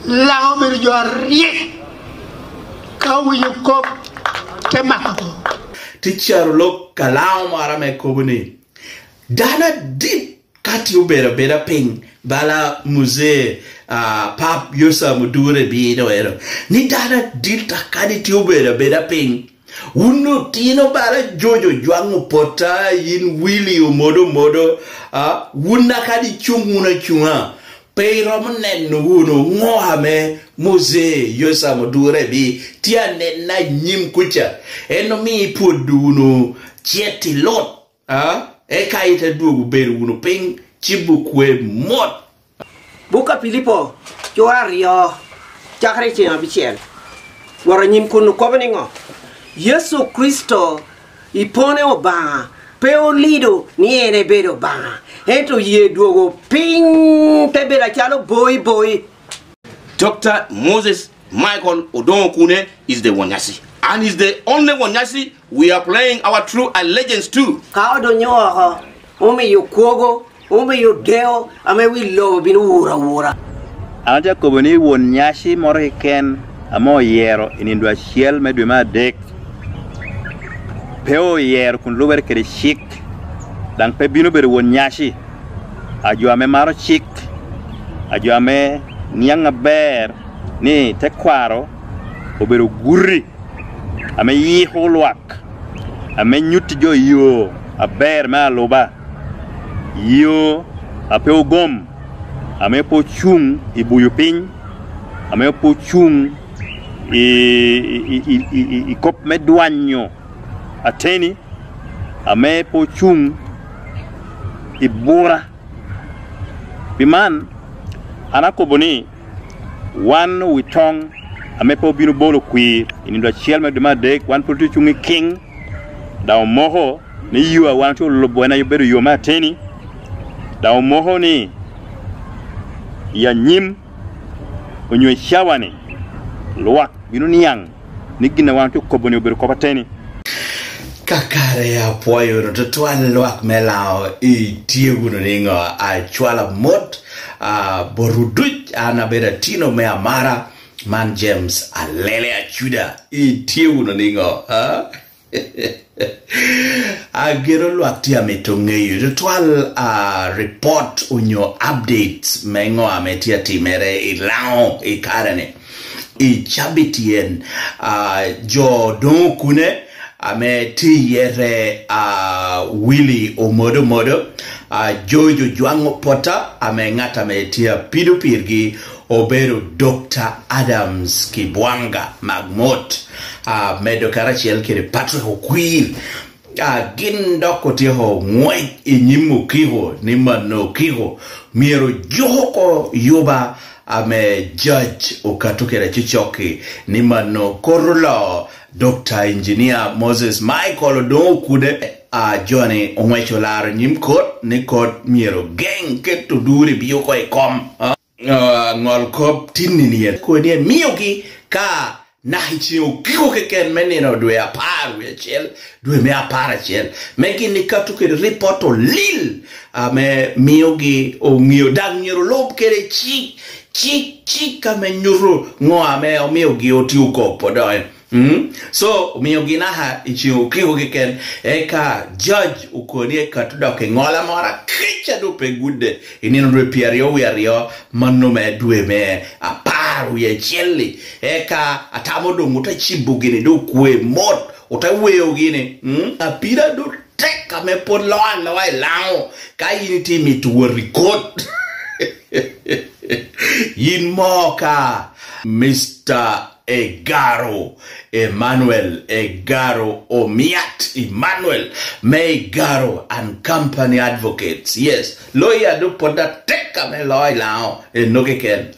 lao bir jori kawu yuko te makako teacher lo kalao mara me kobuni dana dip kati ubera bera ping bala muze pap yosa mudure bido ero ni dana dip takani ti ubera bera ping uno tino bara jojo juangu pota yin wili modo wuna kadi chunguna chunga pero mnen uno ngohame muze yosa mudure bi tia na nyim kucha eno mi puduno cheti lot eka ite dugu beru uno ping chibukwe mot buka Filipo Joario chakre chena bichen wara nyim kunu kobeningo Yesu Kristo ipone oba peo lido ni ene bedo ba eto ye duogo ping tebela chalo boy Dr. Moses Michael Odonkune is the Wanyasi. And he's the only Wanyasi we are playing our true allegiance to. Kao do nyoho ume yukogo ume yudeo ame we love binu ura Anja koboni Wanyasi moro ken amo yero inindwa shiel meduma dek peo yer kun luber kere chik dang pe binu ber Wanyasi ajo ame maro chik ajo ame nianga ber ni tekwaro obero gurri ame yi holwak ame nyuti jo yo aber ma loba yo ape ogom ame po chung ibuyu piny ame po chung i kop medwanyo ateni ame po chung ibura biman anakoboni one witong amepo binu bolo kwi inindwa chiel meduma dek one putu chungi king da moho ni yuwa wan to lobwana yobedo yoma teni da moho ni ya nyim onywe shawane luak binu niang nigina wan to koboni yobedo kopateni kakare ya poyo to twal luak melao I tieguno ningo a chwala mot boruduch anabera tino me amara man James alele achuda I tieguno ningo agero luak tia metongeyo to twal report unyo updates mengo ametia timere ilao ikarane I chabitien jo don kune ame ti yere Willy omodo Jojo Juango Pota ame ngata me tia pidu pirgi obero Dr. Adams Kibwanga Magmot medo karachiel kere Patrick Okwir gin doko tiho ngwek inyimu kiho nimano kiho miero johoko yuba ame judge okatukere chichoki nimano korolo Dr. Engineer Moses Michael Odonkune Johnny Onwecho lar nyimkot nikot miero geng keto duri biyo ko kom ngol kop tinini ko de miyoki ka na hichio kiko keken menino dwe apar we chel dwe me apar chel megi nikatu ke report o lil ame miyogi o miyo dag nyoro lob kere chik ame nyoro ngo ame o miyogi otiuko podoy so miyogi naha ichio kiko keken eka judge ukonie katuda ke ngola mora kicha do pe gude inino dwe piario wiario manume dwe me apar we cheli eka atamodo muta chibugini do kwe mot utaweyo gini apira do teka me podloan la wai lao ka yiniti mitu record yin moka Mr. Emmanuel Egaro Omiat Emmanuel Megaro and Company Advocates. Yes, lawyer do put that teka me lawyer lao enokeken.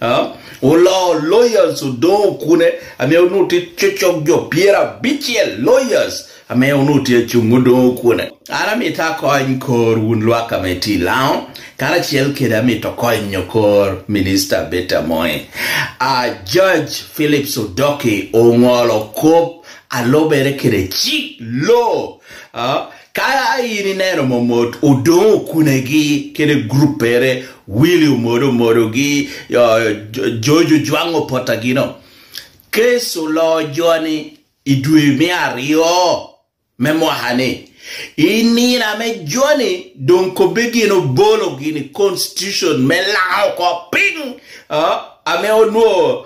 Lawyers who don't kune ame unuti chochok jo piera bichiel lawyers ame unuti chungudo kune. Ara mita koin kor unluaka meti lao. Kara chiel keda mito koin nyokor Minister Beta Moe. Judge Philip Sodoki ongolo kop alobere kere chik lo. ka ini neno momot odong kunegi kene grupere Willy Modo gi Jojo Jwango Potagino keso lo joni idwe mi ario memohane inina me joni don ko begino bolo gini constitution me lao ko ping ame ono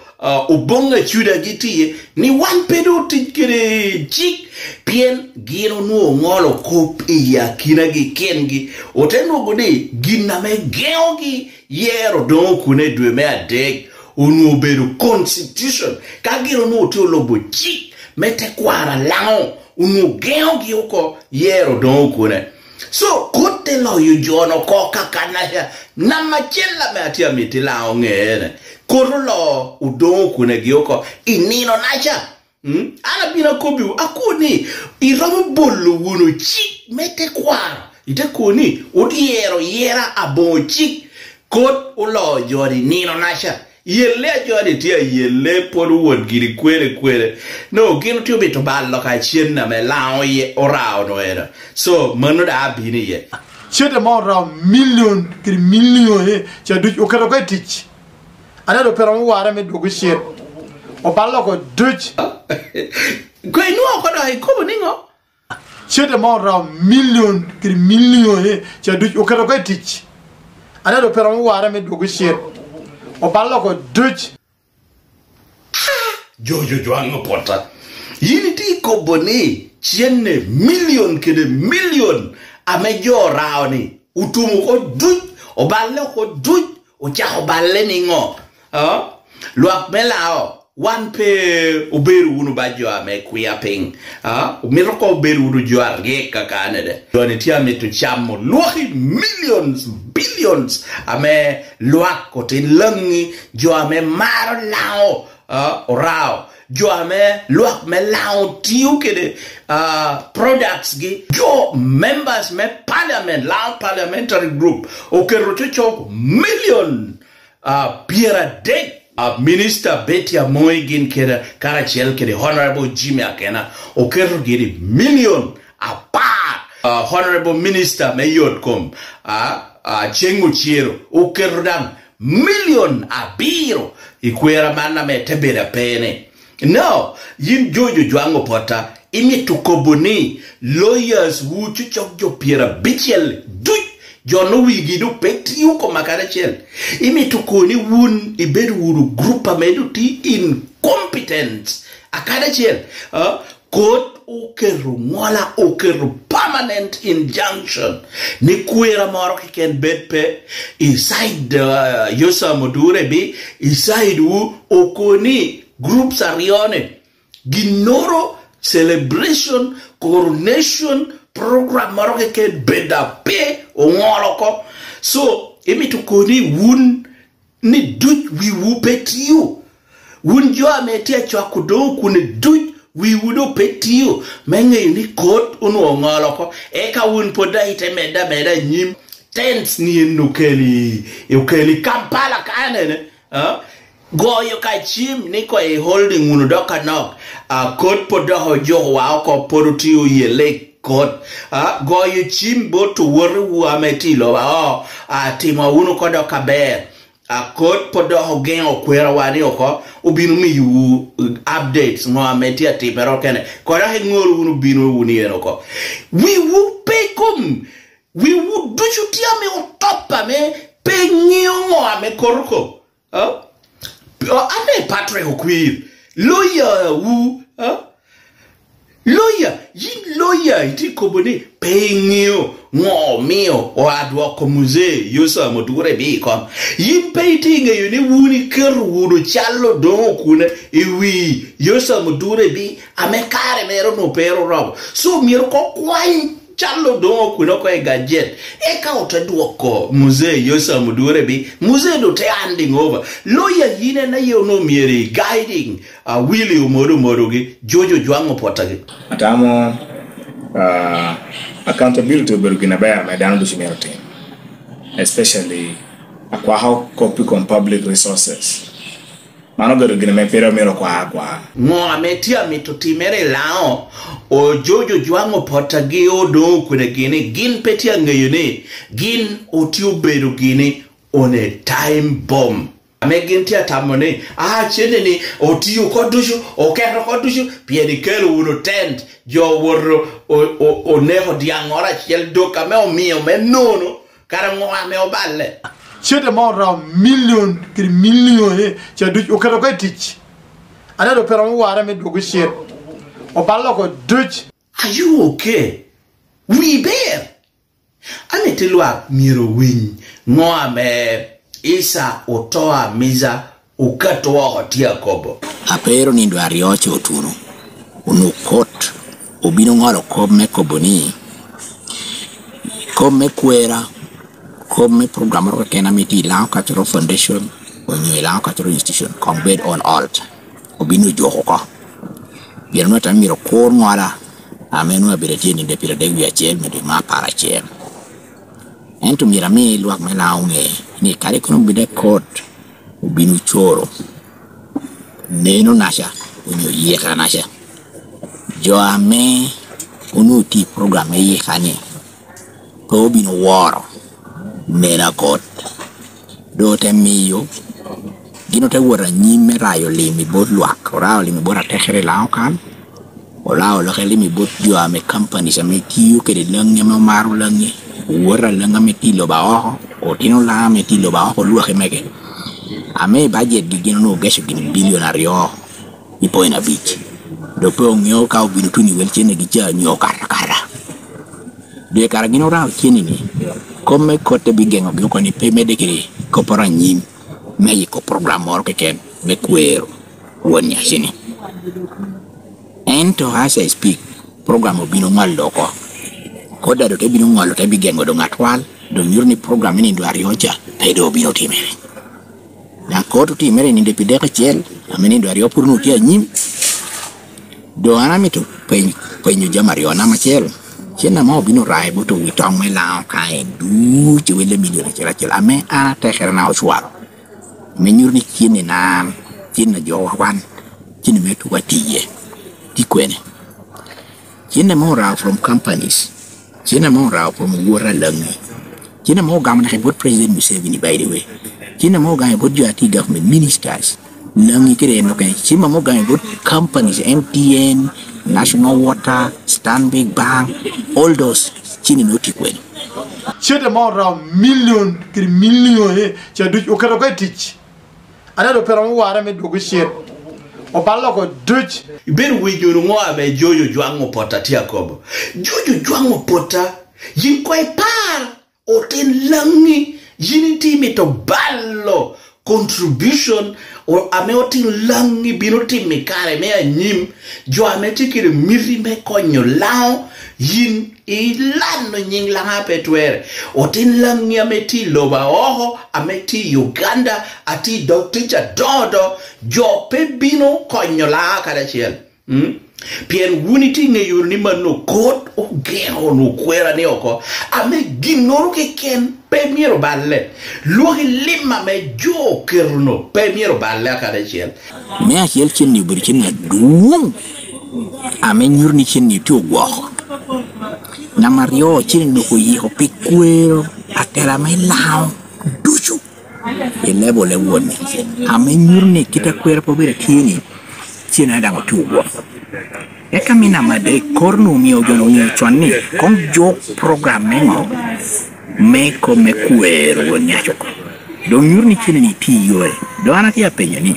ubonga chuda giti ni wan pedo tikere chik pien gino no ngolo ko ya kina gi kengi oteno godi gina me geogi yero don kune dwe me adek unu bedo constitution ka gino no to lobo chik mete kwara lao unu geogi uko yero don kune so kote lo yu jono ko kakana ya na machela me atia mitila ongene korolo udon kune gioko inino nacha ana bina kobi akuni iramu bolu wuno chik mete kwara ite kuni odiero yera abo chik kot ulo jori nino nacha yelle jori tia yelle podu won giri kwere no gino tio bito ballo ka chienna me lao ye orao no era so mano da bini ye chete mo ra million he cha du o kero ka tich ana do pero mo wara me dogo shet o ballo ko duch ko inu ko do ko ningo chete mo ra million he cha du o kero ka tich ana do pero mo wara me dogo shet o ballo ko duch Jojo Jwango Pota yini ti ko boni chienne million amejo raoni utumu ko duch o balle ko duch o cha o balle ningo luak melao wan pe uberu unu bajo ame kuya ping miroko uberu unu joar ge kakane de doni tia metu chamo luaki billions ame luak ko tin langi jo ame maro lao orao jo ame luak me lao tiu kede products gi jo members me parliament lao parliamentary group o ke rocho million piera de Minister Betty Amoygin kera Karachel kere Honorable Jimmy Akena okero giri million apart Honorable Minister Mayot kom Chengu Chiero okero dam million abiro ikwera mana me tebera pene no yin Jojo Jwango Pota imi tukoboni lawyers wu chuchok jo piera bichel Jono wigi do peti yuko makarachel. Imi tukoni wun iberu wuru grupa medu ti incompetent. Akarachel. Court okeru ngola okeru permanent injunction. Ni kuera maro kiken bedpe. Inside Yosa Modure bi. Inside wu okoni groups arione. Ginoro celebration coronation program maroke ken beda pe ongoloko so emi to koni wun ni duj wi wu petiu wun jo ametia chwa kudo kuni duj wi wudo petiu menge ni kot unu ongoloko eka wun poda ite meda nyim tents ni nukeli Kampala kanene goyo ka chim niko e holding unu doka nok kot poda hojo wa ko porutiu yele God goyo chimbo to woru ametilo tima unu kodo kaber kot podo hogen okwera wani oko ubinu mi yu updates mo ametia tipero kene koda he ngolu unu binu uni enoko we will pay come we will do you tia me otopa me pe nyongo ame koroko ame patre okwir lawyer wu lawyer iti kobone pengio ngomio o adwa ko musée Yosa Modure bi kom yin painting yo ni wuni kerwuru challo don kuna iwi Yosa Modure bi amekare mero no pero rob so mir ko kwai challo don kuna ko e gadget e ka otadwoko musée Yosa Modure bi musée do te handing over lawyer yine na yo no mieri guiding Willy Modo gi Jojo Jwango Pota gi atamo accountability bergina ba madam do shimerti especially akwa how copy on public resources mano bedo gine me pero mero kwa ngo ametia mitotimere lao o jojo jwango potagi odo kune gine gin petia ngeyone gin otiu bedo gine on a time bomb amegin tia tamone chende ni otiu kodushu okero kodushu pieni kelo uno tent jo woro o neho diangora chiel doka me omio me nono kara ngo ame oballe chede mo ra million cha du o kero ko tich ana do pero mo wara me dogo shet o ballo ko duch. Are you okay? We bear ametelwa miro win ngo ame isa otoa miza ukatoa hotia kobo apero ni ndo arioche otuno unu kot obino ngoro kob me koboni kob me kwera kob me program ro kena miti lao katro foundation onye lao katro institution combed on alt obino joho ko bier no tamiro kor ngora amenu abireti ni de pira de wi achel me de ma para chel ento mirami luak me launge ni kare kono bide kot ubinu choro neno nasha unyo yeka nasha jo ame unuti program yeka ni ko binu woro nena kot do temiyo gino te wora nyime rayo limi bot luak rayo limi bora tekere lao kan o lo limi bot jo ame company sa me tiyo ke de langi me maru langi wora langa metilo ba o tino la metilo ba lua kemeke ame budget di gino no gesho gini billionario ipo ina beach do po ngyo ka binu tuni welchene gicha nyo kara de kara gino ra chini ni come kote bigengo bi ko ni pemede kiri ko para nyim me ko program mor ke ken me kwero wonya sini ento as I speak program binu mal doko koda do binu ngalo te bigengo do ngatwal do nyurni program ni ndo ariocha te do binu timere na koto timere ni depide ka chel ameni ndo ario purnu tia nyim do anamito penyu jamario na machel chena mo binu rai buto witong me lao kai du chwele milioni chel ame ana te herna oswaro me nyurni chini na china jo wan chini metu watiye dikwene chena mo ra from companies chena mo ra from wora langi chena mo gamna ke bot president Museveni by the way chena mo gamna bot jati government ministers langi kere no kan chima mo gamna bot companies MTN National Water Stanbic Bank all those chini no tikwene chede mo ra million cha du o kero ko tich ana do pero mo wara me dogo shet o ballo ko duch ben wejuru ngo abe jojo jwango pota tia kobo jojo jwango pota yin koy par o ten langi yin timi to ballo contribution o ameoti langi binoti mikare me anyim jo ameti kire miri me konyo lao yin ilano nying langa petwere o ten langi ameti loba oho ameti Uganda ati Dr. Dodo jo pe bino konyo la kada chiel Pien unity ne yurni mano kot o gero no kwera ne oko ame ginoro ke ken pe miero balle luogi lima me jo kerno pe miero balle kada chiel me a chiel chen ni buri chen na duong ame nyurni chen ni tu gwo na mario chen no ko yi ho pikwero atera me lao duchu elebo le woni ame nyurni kita kwera po bere kini chen na dango tu gwo eka mina made kornu mio jono mio chwani kong jo program mengo meko mekuero nyachoko do nyurni chini ni tiyo do anati ya penyo ni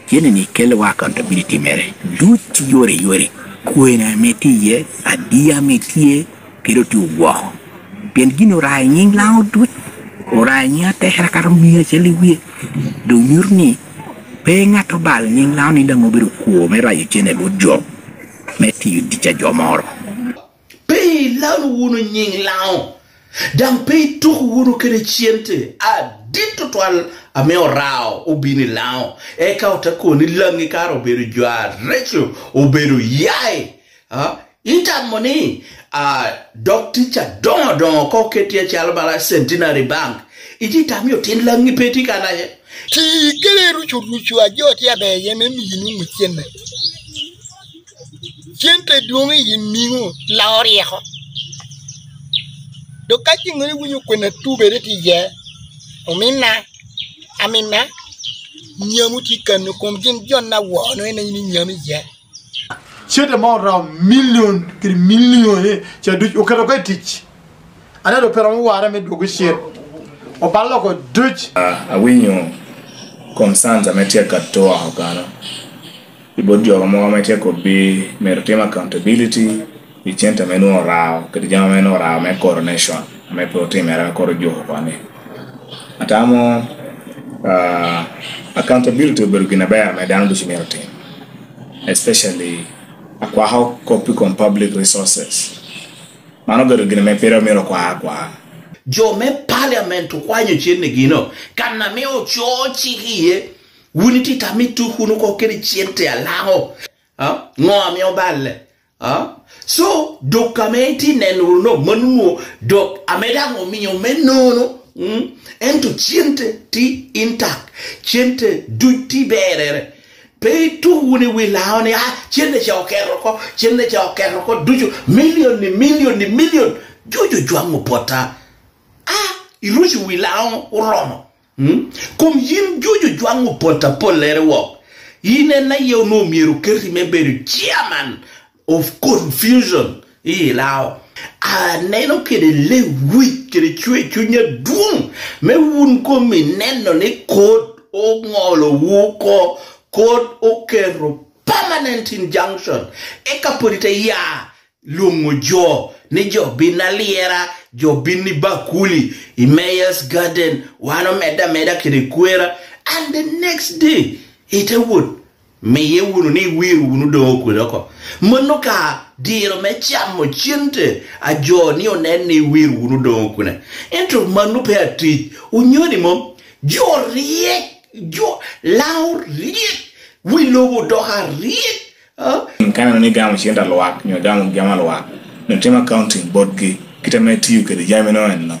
chini ni kele wa accountability mere du yore kuena metiye adia metie kiro tu wo pien gino rai nying lao du ora nya te hara mia cheli wi do nyurni penga to bal nying lao ni dango biru kuo mera yu chene lo jo meti yu dicha jo moro pe lao wuno nying lao dang pe to wuno kere chiente a dito twal ameo rao ubini lao eka otako ni langi karo beru jwa recho oberu yai ita moni Dr. Dodo ko ketia chalbala Centenary Bank iti tamio tin langi peti kana ye ti kere ruchu ajo ti abe ye me mi nu mutienne gente duongi yimingo la oriejo do kati ngori wunyu kwena tubere ti je omina amina nyamuti kanu komjin jonna wo no ene ni nyami je chede mo ra million kiri million e cha du o kero ko tich ana do pero mo wara me dogo shet o ballo ko duch awinyo concerns ametia katoa hokana ibodio mo ametia ko be meritema accountability ichenta menu rao kidi jama menu rao me coronation me protein era ko jo hokane atamo accountability bergina ba me dan do meritema especially akwa how copy on public resources mano bergina me pero mero kwa jo me parliament kwanyo chene gino kana me ochochi hiye unity tamitu hunu ko kiri chiente alao ngo ame oballe so dokamenti nenuno manuo dok ameda ngo minyo menono ento chiente ti intact chiente duty berere pe tu huni wilaone chiente cha okero ko duju million jojo jwangu pota iruju wilao uromo kom yin jojo jwangu pota polere wo yine na yo no miru keri memberi chairman of confusion ilao neno kede le week kede chwe chunya dum me wun ko mineno ni code o ngolo wuko code o kero permanent injunction ekapolite ya lungu jo ni jo binaliera jo bini bakuli I mayor's garden wano meda kirikwera and the next day it would me ye wunu ni wiru wunu do okudoko monoka diro me chamo chinte a jo ni onen ni wiru wunu do okune entro manu pe ati unyoni mom jo riek jo laur riek wilowo do ha riek kana ni gamu chinda loak nyo gamu gama loak no tema counting board gi kita meti yu kede jame no enno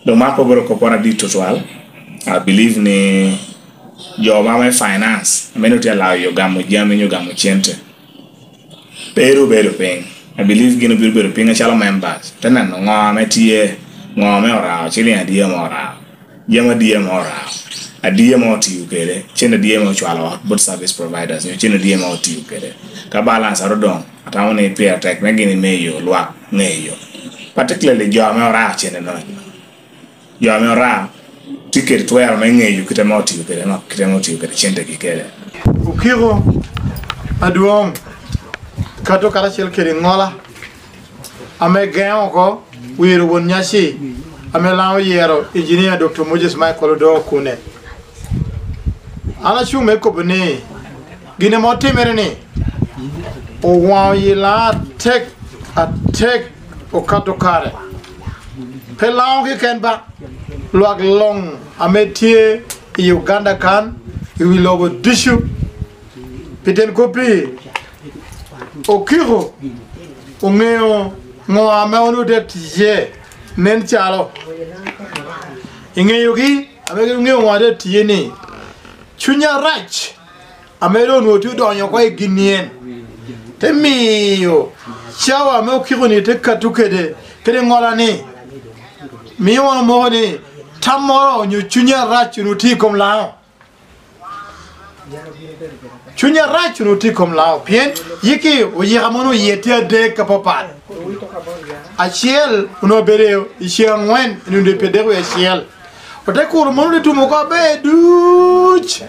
do mako boro ko pora di total I believe ni yo mama finance ameno ti allow yo gamu jame nyo gamu chente pero peng I believe gino biru ping chala members tena no ngame tie ngome ora chili adie mora jama die mora adie mo ti yu kede chende die mo chwala but service providers nyo chende die mo ti yu kede ka balance arodon atawone pay attack ngini meyo lwa ngeyo particularly jo amora chene no jo amora ticket to ya mengeyo kitemoti kede no kitemoti kede chende kikele ukiro aduong kato kara chel kede ngola ame gen ko wiru won nyashi ame lawo yero engineer Dr. Moses Michael do kune ala chume ko bene gine moti merene o wayila tek attack o kato kare pelao ki kenba luak long ametie Uganda kan iwilogo dishu piten kopi o kiro o ngeo ngo ame onu det ye nen chalo ingeyo gi ame ngeo ngade tieni chunya rach amero no tu donyo ko ginien temiyo chawa me okiro ni tekatukede kede ngola ni miyo mo ni tamoro nyu chunya rach no ti kom lao chunya rach no ti kom lao pien yiki o yiramono yete de kapopat achiel uno bereo ishia ngwen ni de pedero achiel otekuru mono de tumo ko be duch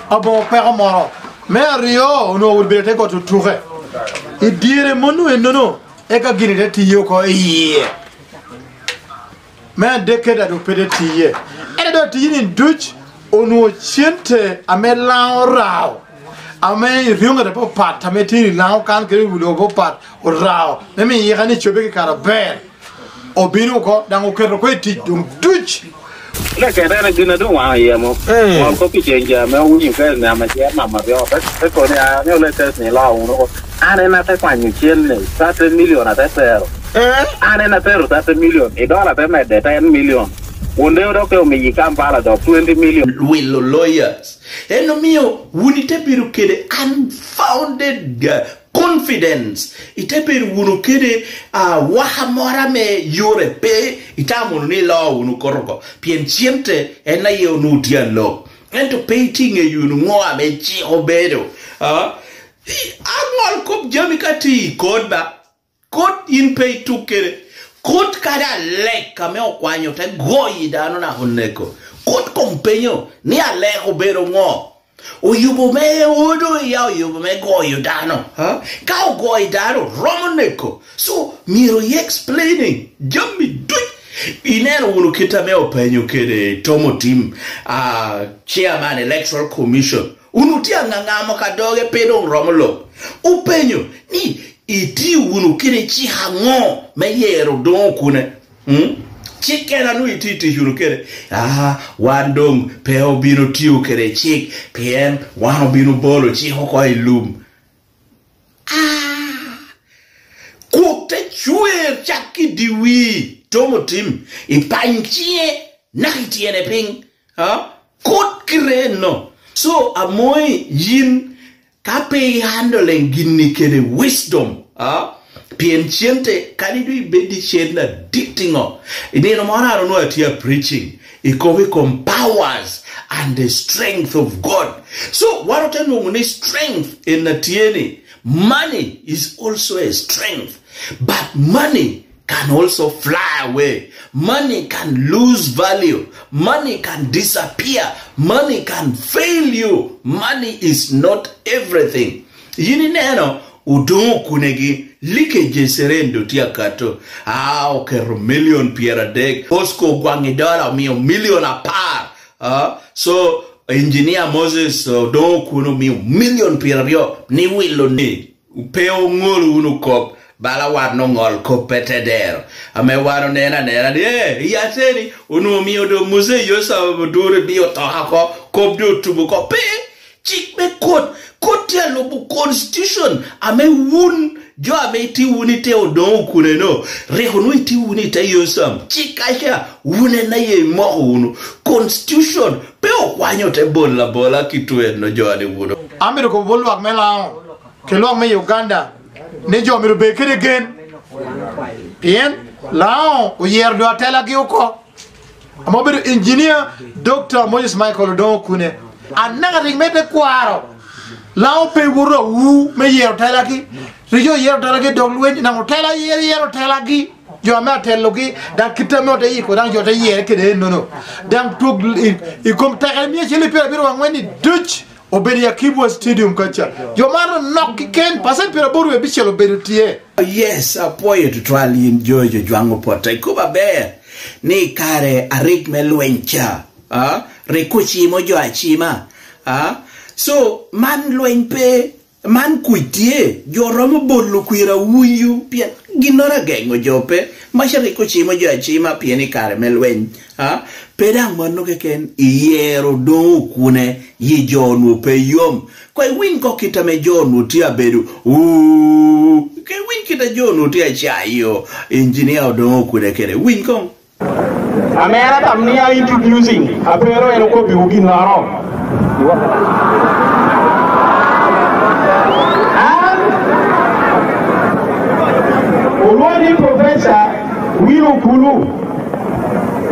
abo permoro Merio uno urbete ko tuture idire monu enono eka ginite tiyo ko iye me dekeda do pede tiye ede do tiyini duch onu chente ame lao rao ame riunga de popat ame tiri lao kan kiri wulo popat o rao me yegani chobe ke karaber obinu ko dango kero ko ti dum duch la que era gina do wa ya mo ko pi chenja me u ni fe na ma che ma bio pe ko ne a ne le tes ni la uno ane na te kwa ni chen ne 3 million a te pero ane na pero 3 million e dola te me de 10 million Unde do ke mi Kampala do 20 million. Willow lawyers. Eno mio wunite biru kede unfounded confidence. Ite biru wunu kede wahamora me yore pe itamu ni law wunu koroko. Pien chiente ena ye unutian law. Ento painting e yunu ngoa me chi obedo. Angol kop jamikati kodba. Kot in pay tukere. Kot kada lek kame okwanyo te goyi dano na honeko. Kot kompenyo ni aleko bero ngo. Uyubo me udo ya uyubo me goyi dano. Kao goyi dano romoneko. So miro ye explaining. Jambi dui. Inero unu kita me openyo kede Tomo Tim chairman electoral commission. Unutia ngangamo kadoge pedo romolo. Upenyo ni iti unu kene chi hango me yero don kune chikena nu iti unu kene wandong peo bino tiu kene chik pm wano bino bolo chi hoko ilum kukte chue chaki diwi Tomo Tim ipanchie nakitiene ping kot kireno so amoy yin kape handling gini kene wisdom pienchiente kanidu ibedi shedna dictingo ineno mwana arono atia preaching ikowe powers and the strength of God. So warote nungune strength in natieni. Money is also a strength, but money can also fly away. Money can lose value. Money can disappear. Money can fail you. Money is not everything. Yini neno udongo kunegi like jeserendo tia kato. Okero million piera deg. Osko gwangi dola million apart. So engineer Moses udongo kuno million piera rio ni wilo ni. Upeo ngolu unukop. Bala war no ngol ko peteder ame waro nena yateni unu mi odo muse yosa dure bio to hako ko do tubu ko pe chik me kot ya lobu constitution ame wun jo ame ti wunite odo kune no rehonu ti wunite yosam chikasha wune na ye mo unu constitution pe okwanyo te bola kitwe no jo ade wudo amiro ko bolu ak mela ke lo me Uganda ne jo mi be kere gen bien lao o yer do atela gi ko amo be engineer Dr. Moses Michael Don Kune anaga ring mete kwaro lao pe wuro wu me yer tela gi rijo yer tela gi dog wen na hotela yer tela gi jo ma telo gi dan kitamo de iko dan jo te yer kede no dan tug i kom ta mi ci le pe biro ngweni dutch Oberia Kibwa Stadium kacha. Jomaro knock ken pasen pira boru e bichelo berutie. Yes, apoyo tutwali enjoy jwango pota. Ikuba be ni kare arik melwencha. Rekuchi mojo achima. So man lwenpe man kuitie joromo bolu kuira wuyu pia ginora gengo jope masha rekuchi mojo achima pia ni kare melwen. Pedang mano keken iyero do kune yi jonu pe yom kwa win ko kita me jonu tia bedu ke win kita jonu tia chayo engineer do kune kere win ko amera tamnia introducing apero enoko biugi naro Olwani professor Wilo Kulu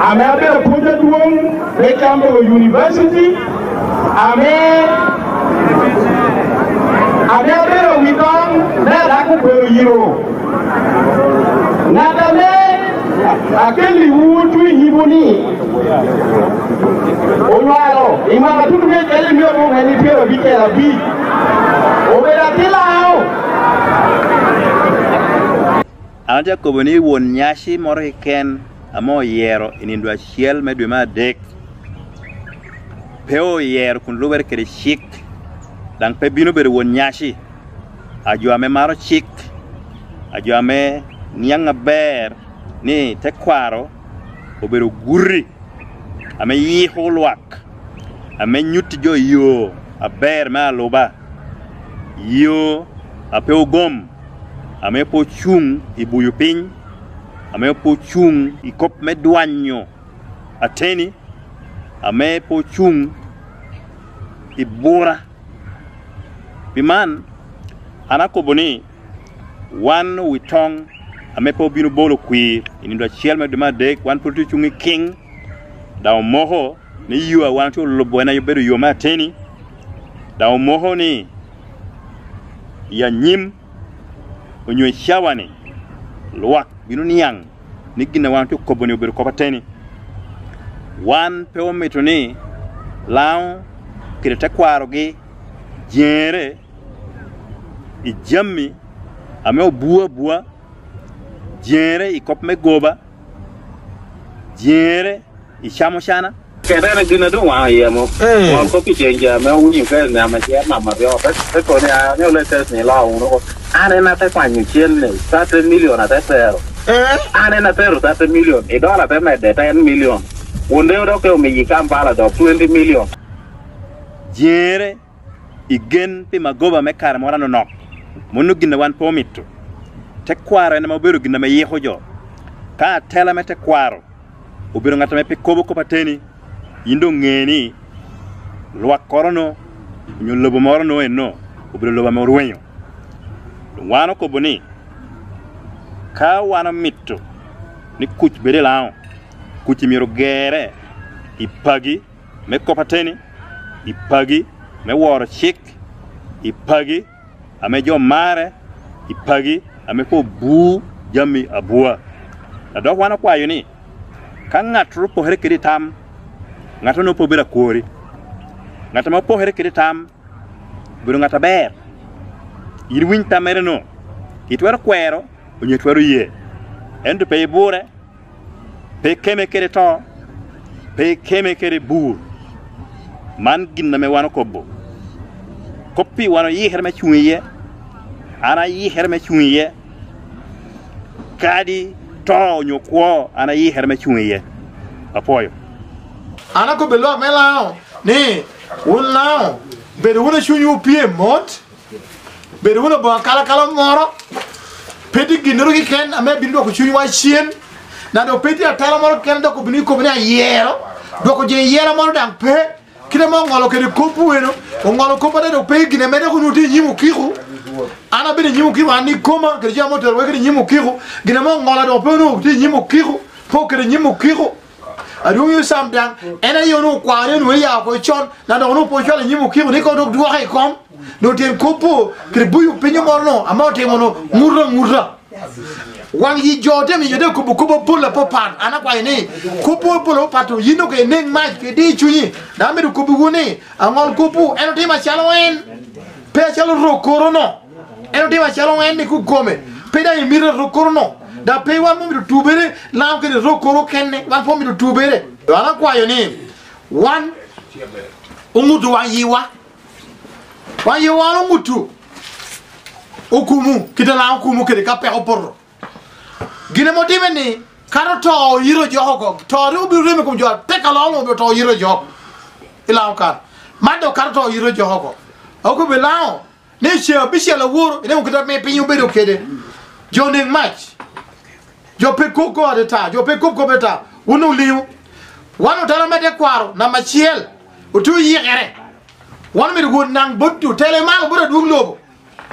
Ame abere project wong e Campbell University. Ame abere widong na laku kwero yiro. Nadame akeli wutu hiboni. Olwalo imama tutu me kele mi obo ngani pero bikela bi. Obera tilao. Anja koboni won nyashi moro ken amo yero inindwa shiel medwe ma dek peo yer kun luber kere chik dang pe bino bere won nyashi ajo ame maro chik ajo ame nyanga ber ni te kwaro obero gurri ame yi holwak ame nyuti jo yo aber ma loba yo apeo gom ame po chung ibuyu piny ame po chung ikop me duanyo ateni ame po chung ibura biman anako boni wan witong ame po binu bolo kwi inindo chiel me dema dek wan putu chungi king da moho ni yuwa wan to lobo na yobedo yoma ateni da moho ni ya nyim onyo shawani luak binu niyang ni gina wan to koboni obedo kopateni wan pewo metoni lao kirete kwaro gi jere i jammi ame bua jere i kop me goba jere i shamoshana kena gina do wa ye mo ko pi chenja me uni fe na ma che mama bio pe ko ne ne le tes ni la uno ane na te kwa ni chen ne 7 million ata zero ane na zero 7 million e dola pe me de 10 million unde do ke mi yikambala do 20 million jere igen pe magoba me kar morano nok monu gina wan pomito te kwaro na maberu gina me yeho jo ka tela me te kwaro oberu ngata me pe kobo ko pateni yindo ngeni lwa korono nyu lobo morono eno oberu lobo morwenyo wano ko boni ka wana mitto ni kuch bere lao kuch miro gere ipagi me ko pateni ipagi me woro chik ipagi ame jo mare ipagi ame po bu jami abua na do wana kwa yoni kan ngatru po here kidi tam ngato no po bira kori ngata ma po here kidi tam biro ngata ber yir win tamere no itwero kwero onye twero ye endo pe bure pe keme kede to pe keme kede bur man ginna me wana kobbo koppi wana yi herme chuiye ana yi herme chuiye kadi to nyokwo ana yi herme chuiye apoyo ana ko belo melao ni unlao bedo wona chunyu pie mot bedo wona ba kala moro pedi ginero ki ken ame bindo ko chunyu wa chien na do pedi atala moro ken do ko bini yero do ko je yero moro dang pe kile mo ngolo ke kopu weno ngolo ko pade do pe gine mede ko nuti nyimu kiru ana bini nyimu kiru ani koma ke jamo to we ke nyimu kiru gine mo ngolo do pe no ti nyimu kiru po ke nyimu kiru adu yu sam dang ena yo no kware no ya ko chon na do no po chole nyimu kiru ni ko do do hay kom do ten kopu ke buyu pinyo mo no amote mo no murra wang yi jote mi jode kubu pula popan ana kwa ini kubu pula patu yino ke neng maj ke di chunyi da me kubu guni angol kubu eno tima chaloen pe chalo rokorono eno tima chaloen ni ku gome pe da imira rokorono da pe wan mo mi tubere la ke rokoro kenne wan po mi tubere ana kwa yoni wan umudu wan yiwa ngutu okumu kitala okumu ke ka pe oporo gine motive ni karoto yiro jogo to rubi reme ko jo te kala lo to yiro jogo ila ka mando karoto yiro jogo ako be lao ne che bishela wuro ne ko da me pinyu be do kede joning match jo pe koko adeta jo pe koko beta wono liu wano tala mede kwaro na machiel otu yigere wano me go nang bodu tele ma bo do globo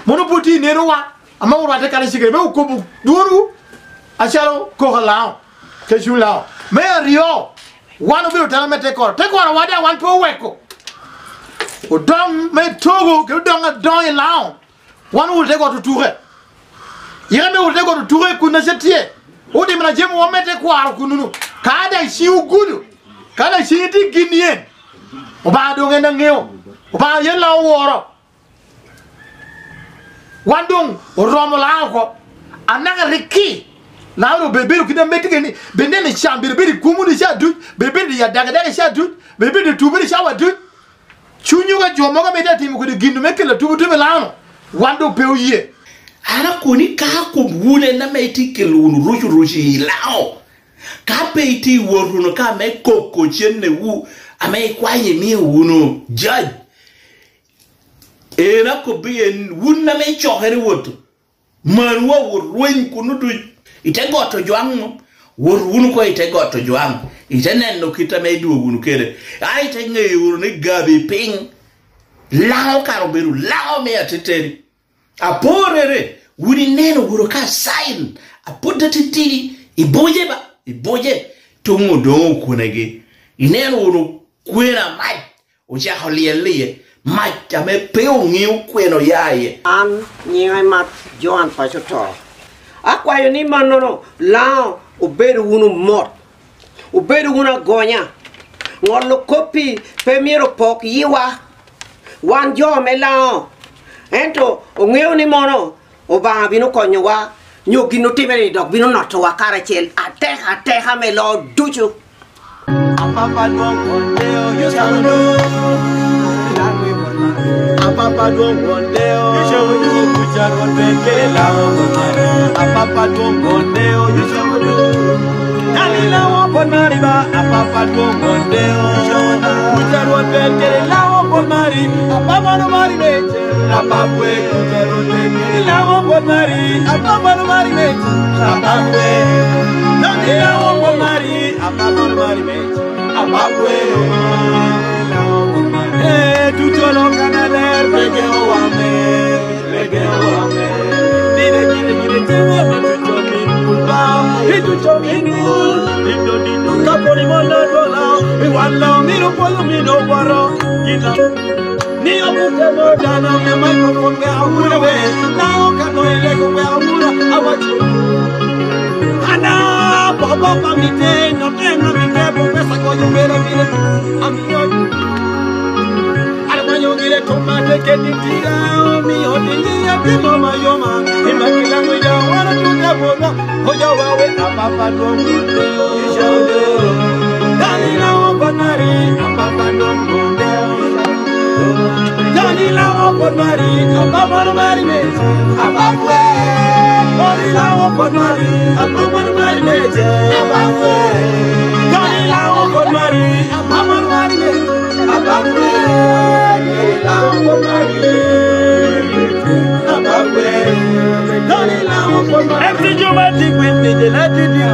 mono puti nero wa ama wa te kala sigere be ko bu duru achalo ko lao ke julao me rio wano be tala mede ko te ko wada wan po weko o dong me togo ke dong a don lao wano wo te ko to toure yere me wo te ko to toure kuna setie o de mena jemu wo mete ko ar kununu kada shi ugudu kada shi ti ginien o ba do ngenda ngeo o ba yela woro wandung romo la ko anaga riki lauro bebe ki dem beti ni bende ni chambe bebe kumu ni sha du bebe ya daga daga sha du bebe de tubu ni sha wa du chunyu ga jomo ga meta timu ko de gindu mekela tubu tubu laano wando pe oye ara koni ka ko wune na meti kelunu ruju lao ka peiti woruno ka me koko chenne wu ame kwanye mi wuno judge era ko bien wunna me chohere woto man wa worwen kunudu ite goto jwang wor wunu ko ite goto jwang Itenen kita me duogun kere. Ai te ngeyur ni gabi ping. Lao karo beru lao me ateteri. Aporere wuri neno guru ka sign. Apoda titi iboje tungu don kunege. Ineno uru kwena mai. Uja holie mai ame peo ngiu kweno yaye. An nyai mat Joan Pachoto. Akwa yoni manono lao uberu unu mot. Uberu una gonya. Ngolo kopi pemiro pok yiwa. Wan jo me lao. Ento ngeu ni mono oba bino konyo wa nyogino timeni dog bino noto wa karachel ateha me lo duchu. Papa don't want you shall do. Papa don't want you shall do. Kuchar want beke lao. Papa don't want you shall do. Dalila wa pon mariba. Papa don't want you shall do. Kuchar want beke lao pon mari. Papa no mari meche. Papa we kuchar want beke lao pon mari. Papa no mari meche. Papa we. Dalila wa pon mari. Papa no mari meche. Tutto lo canale perché ho a me dire tutto mi culpa e tutto mi dico capo di mondo dola e guarda mi lo può mi lo guardo ni ho potuto dare mi microphone che augura we now can no le come augura awachu ana baba mi te no tengo mi tempo questa cosa vera mire amigo Gile tomate que te tira mi odilla que mama yoma y me quila muy ya ahora tú te boda oya wawe a papa no munde dani la o bonari a papa no munde dani la o bonari a papa no mari me a papa dani la o bonari a papa no mari me a papa dani la o bonari a papa no mari me a papa Every dramatic with the light in the